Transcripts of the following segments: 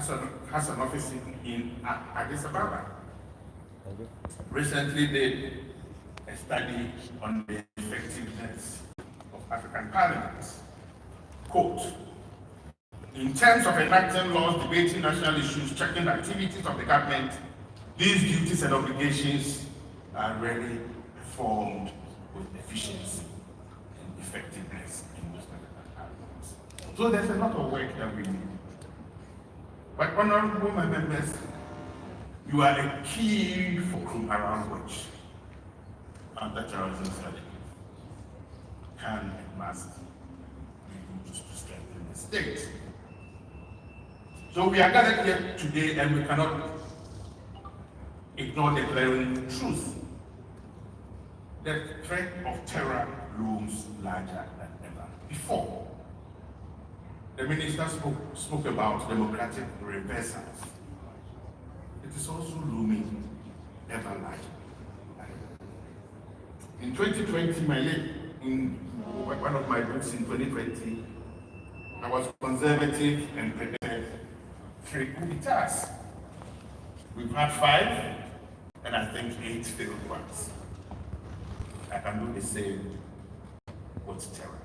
has an office in Addis Ababa. Recently did a study on the effectiveness of African parliaments. Quote, in terms of enacting laws, debating national issues, checking the activities of the government, these duties and obligations are rarely performed with efficiency and effectiveness in most African parliaments. So there's a lot of work that we need. But honorable members, you are a key fulcrum around which anti-terrorism strategy can and must be used to strengthen the state. So we are gathered here today and we cannot ignore declaring truth. The threat of terror looms larger than ever before. The minister spoke about democratic reversals. It is also looming ever larger. In 2020, in one of my books in 2020, I was conservative and predicted 3 coup d'etats. We've had 5, and I think 8 failed ones. I can do the same with terror.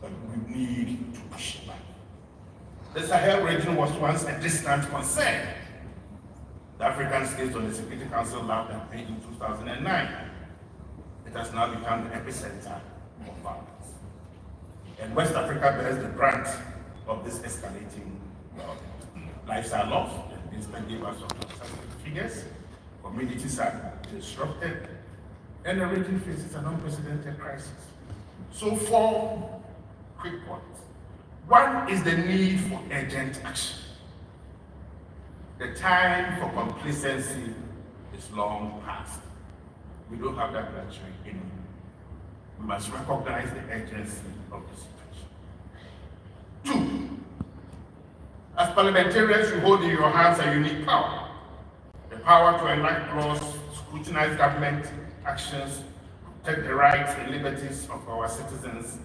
But we need to push it back. The Sahel region was once a distant concern. The African states on the Security Council laughed at me in 2009. It has now become the epicenter of violence. And West Africa bears the brunt of this escalating lives are lost. The minister gave us some figures. Communities are disrupted, and the region faces an unprecedented crisis. So 4 quick points. One is the need for urgent action. The time for complacency is long past. We don't have that luxury anymore. We must recognize the urgency of the situation. 2, as parliamentarians, you hold in your hands a unique power. The power to enact laws, scrutinize government actions, protect the rights and liberties of our citizens,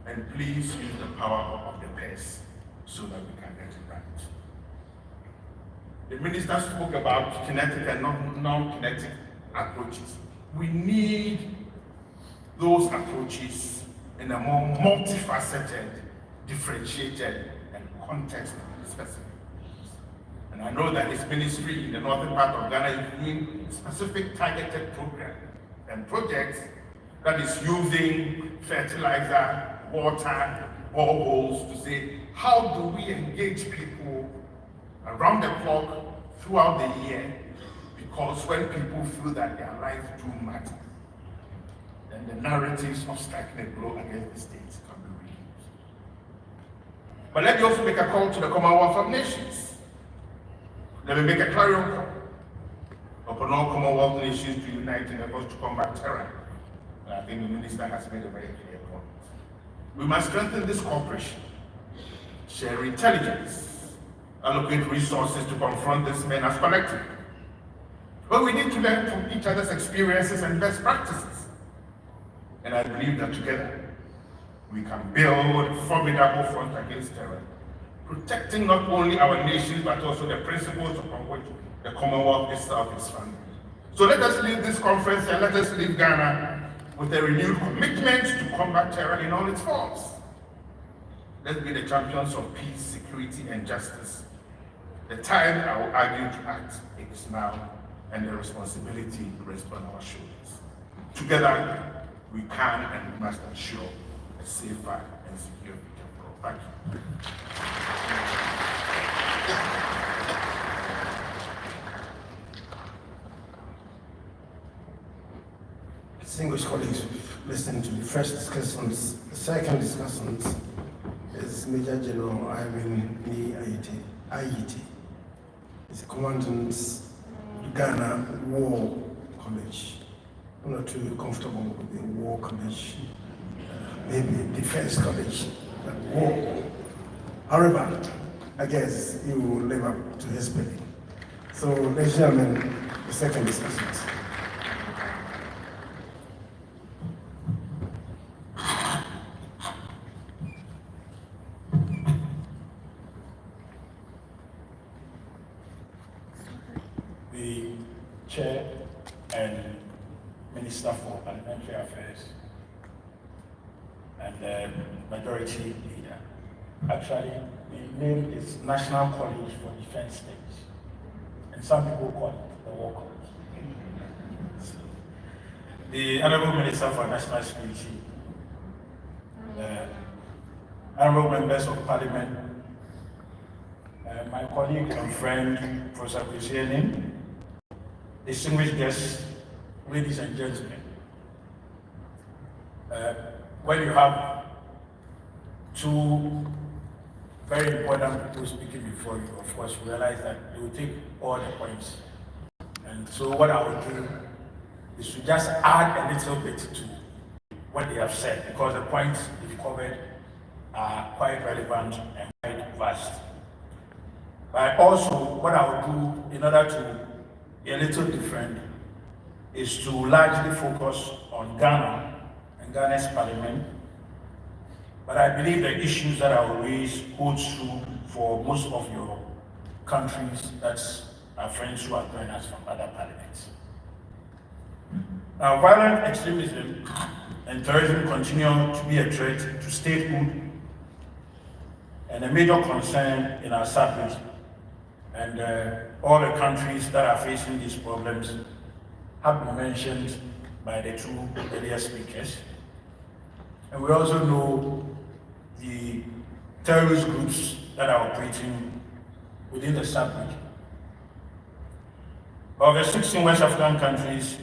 and please use the power of the purse so that we can get it right. The minister spoke about kinetic and non-kinetic approaches. We need those approaches in a more multifaceted, differentiated, and context-specific. And I know that his ministry in the northern part of Ghana is doing specific targeted programs and projects that is using fertilizer, water, boreholes to say, how do we engage people around the clock throughout the year? Because when people feel that their lives do matter, then the narratives of striking a blow against the state can be reused. But let me also make a call to the Commonwealth of Nations. Let me make a clarion call upon all Commonwealth nations to unite in efforts to combat terror. And I think the minister has made a very clear point. We must strengthen this cooperation, share intelligence, allocate resources to confront this menace collectively. But we need to learn from each other's experiences and best practices. And I believe that together, we can build a formidable front against terror, protecting not only our nation, but also the principles upon which the Commonwealth itself is founded. So let us leave this conference and let us leave Ghana with a renewed commitment to combat terror in all its forms. Let's be the champions of peace, security, and justice. The time, I will argue, to act is now, and the responsibility rests on our shoulders. Together, we can and we must ensure a safer and secure future for all. Thank you. Distinguished colleagues, we've listened to the first discussions. The second discussions is Major General Irene Ayiti. He's a commandant of Ghana War College. I'm not too comfortable with the War College, maybe Defense College, but war. However, I guess he will live up to his billing. So, ladies and gentlemen, the second discussions. the Chair and Minister for Parliamentary Affairs and the Majority Leader. Actually, the name is National College for Defense Studies, and some people call it the War College. So, the Honorable Minister for National Security, honorable members of Parliament, my colleague and friend, Professor Kwesi, distinguished guests, ladies and gentlemen. When you have two very important people speaking before you, of course, you realize that you will take all the points. And so what I will do is to just add a little bit to what they have said, because the points they've covered are quite relevant and quite vast. But also, what I will do in order to be a little different is to largely focus on Ghana and Ghana's parliament. But I believe the issues that I will raise hold true for most of your countries that are friends who are joining us from other parliaments. Now, violent extremism and terrorism continue to be a threat to statehood and a major concern in our sub-region. And all the countries that are facing these problems have been mentioned by the two earlier speakers. And we also know the terrorist groups that are operating within the sub-region. Of the 16 West African countries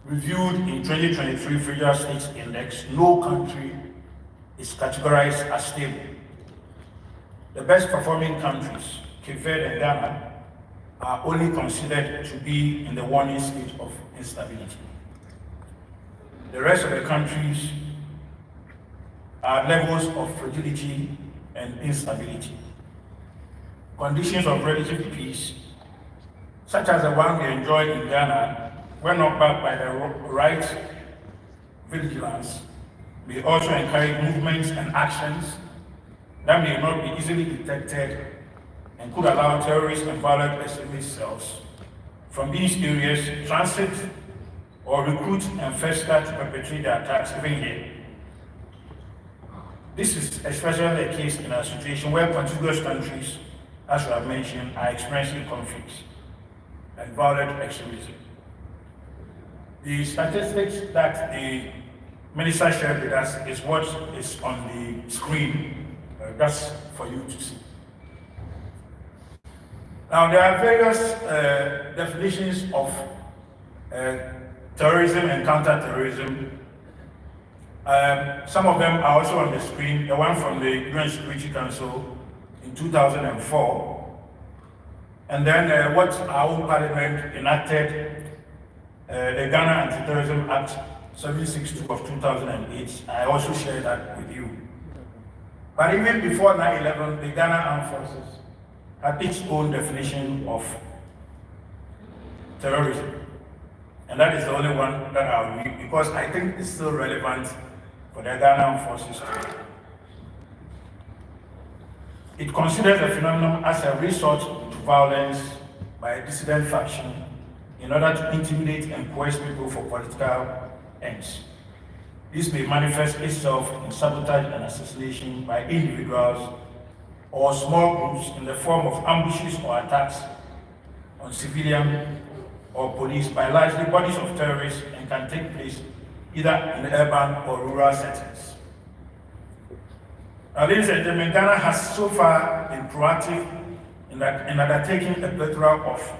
reviewed in 2023 Federal States Index, no country is categorized as stable. The best performing countries, Cape Verde and Ghana, are only considered to be in the warning state of instability. The rest of the countries are levels of fragility and instability. Conditions of relative peace, such as the one we enjoy in Ghana, when not backed by the right vigilance, may also encourage movements and actions that may not be easily detected and could allow terrorist and violent extremist cells from these areas transit or recruit and fester to perpetrate their attacks even here. This is especially the case in a situation where contiguous countries, as we have mentioned, are experiencing conflicts and violent extremism. The statistics that the minister shared with us is what is on the screen, just for you to see. Now, there are various definitions of terrorism and counterterrorism. Some of them are also on the screen. The one from the UN Security Council in 2004, and then what our own parliament enacted, the Ghana Anti-Terrorism Act 762 of 2008. I also share that with you. But even before 9/11, the Ghana Armed Forces had its own definition of terrorism. And that is the only one that I'll read because I think it's still relevant for the Ghana Armed Forces today. It considers the phenomenon as a resort to violence by a dissident faction in order to intimidate and coerce people for political ends. This may manifest itself in sabotage and assassination by individuals or small groups in the form of ambushes or attacks on civilian or police by largely bodies of terrorists and can take place either in urban or rural settings. Now, ladies and gentlemen, Ghana has so far been proactive in undertaking a plethora of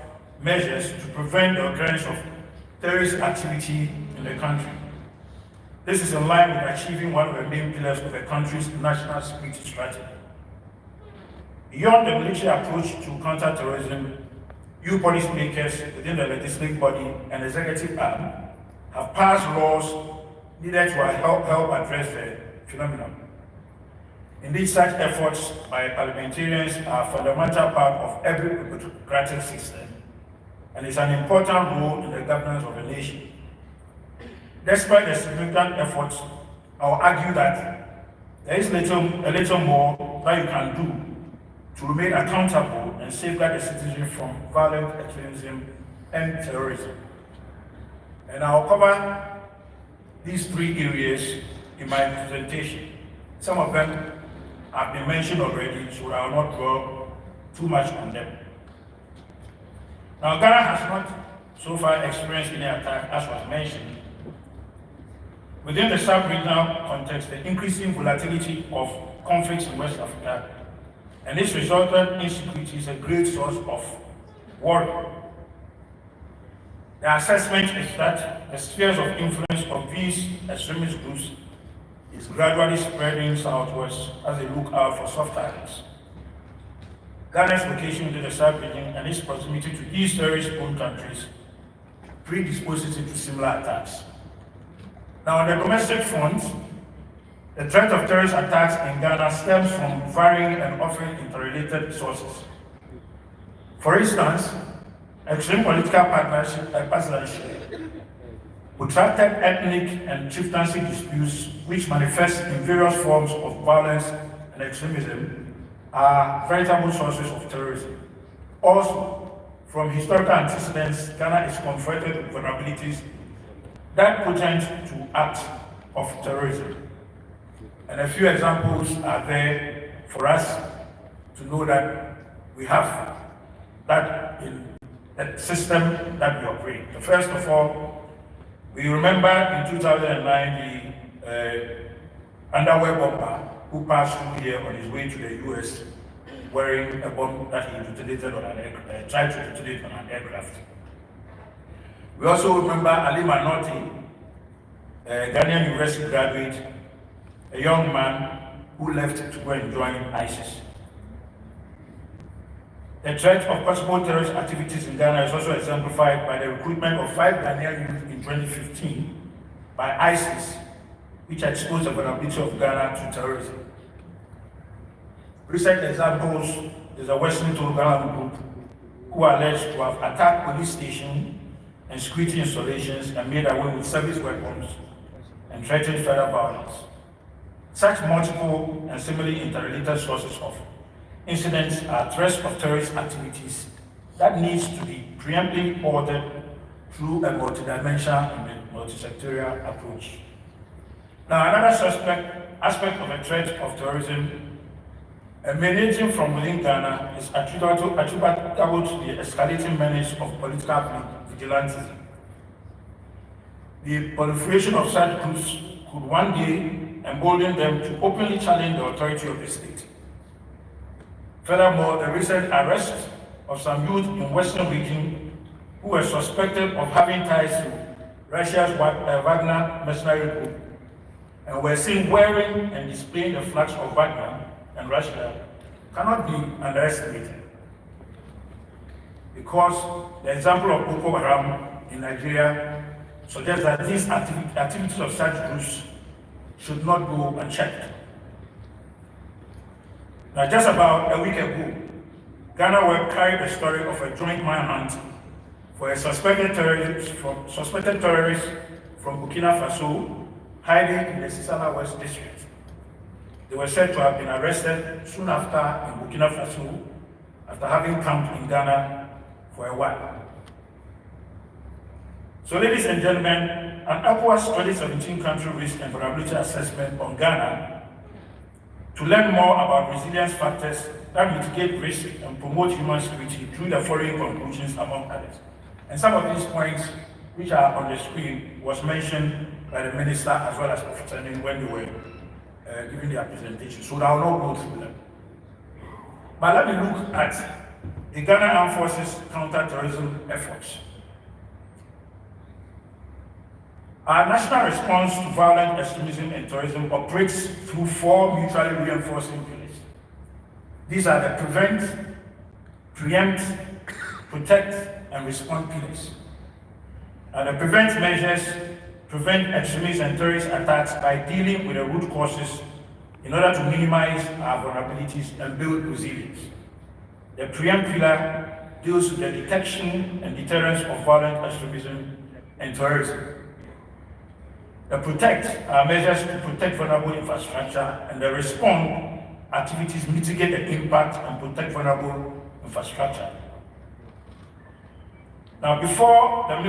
measures to prevent the occurrence of terrorist activity in the country. This is in line with achieving one of the main pillars of the country's national security strategy. Beyond the military approach to counter-terrorism, you policymakers within the legislative body and executive arm have passed laws needed to help address the phenomenon. Indeed, such efforts by parliamentarians are a fundamental part of every democratic system and is an important role in the governance of a nation. Despite the significant efforts, I will argue that there is a little more that you can do to remain accountable and safeguard the citizenry from violent extremism end terrorism. And I'll cover these three areas in my presentation. Some of them have been mentioned already, so I will not draw too much on them. Now, Ghana has not so far experienced any attack, as was mentioned. Within the sub-regional context, the increasing volatility of conflicts in West Africa and its resultant insecurity is a great source of worry. The assessment is that the spheres of influence of these extremist groups is gradually spreading southwest as they look out for soft targets. Ghana's location within the sub-region and its proximity to these terrorist-prone countries predisposes it to similar attacks. Now, on the domestic front, the threat of terrorist attacks in Ghana stems from varying and often interrelated sources. For instance, extreme political partisanship, protracted ethnic and chieftaincy disputes, which manifest in various forms of violence and extremism, are veritable sources of terrorism. Also, from historical antecedents, Ghana is confronted with vulnerabilities that portend to acts of terrorism. And a few examples are there for us to know that we have that in the system that we operate. The first of all, we remember in 2009 the underwear bomber who passed through here on his way to the US wearing a bomb that he detonated on an aircraft, tried to detonate on an aircraft. We also remember Ali Manoti, a Ghanaian university graduate, a young man who left to go and join ISIS. The threat of possible terrorist activities in Ghana is also exemplified by the recruitment of 5 Ghanaian youth in 2015 by ISIS, which exposed the vulnerability of Ghana to terrorism. Recent examples is a Western Togoland group who are alleged to have attacked police stations and security installations and made away with service weapons and threatened further violence. Such multiple and similarly interrelated sources of incidents are threats of terrorist activities that needs to be preemptively ordered through a multidimensional and multi-sectorial approach. Now, another aspect of a threat of terrorism emanating from within Ghana is attributable to the escalating menace of political vigilantism. The proliferation of such groups could one day embolden them to openly challenge the authority of the state. Furthermore, the recent arrest of some youth in Western region who were suspected of having ties to Russia's Wagner mercenary group and were seen wearing and displaying the flags of Wagner and Russia cannot be underestimated, because the example of Boko Haram in Nigeria suggests that these activities of such groups should not go unchecked. Now, just about a week ago, Ghana Web carried the story of a joint manhunt for a suspected terrorist from Burkina Faso hiding in the Sisala West district. They were said to have been arrested soon after in Burkina Faso after having camped in Ghana for a while. So, ladies and gentlemen, an ECOWAS 2017 country risk and vulnerability assessment on Ghana to learn more about resilience factors that mitigate risk and promote human security through the following conclusions, among others. And some of these points, which are on the screen, was mentioned by the minister as well as Professor Ning when they were giving their presentation. So I will not go through them. But let me look at the Ghana Armed Forces counter-terrorism efforts. Our national response to violent extremism and terrorism operates through 4 mutually reinforcing pillars. These are the prevent, preempt, protect, and respond pillars. And the prevent measures prevent extremist and terrorist attacks by dealing with the root causes in order to minimize our vulnerabilities and build resilience. The preempt pillar deals with the detection and deterrence of violent extremism and terrorism. The protect are measures to protect vulnerable infrastructure, and the respond activities mitigate the impact and protect vulnerable infrastructure. Now, before the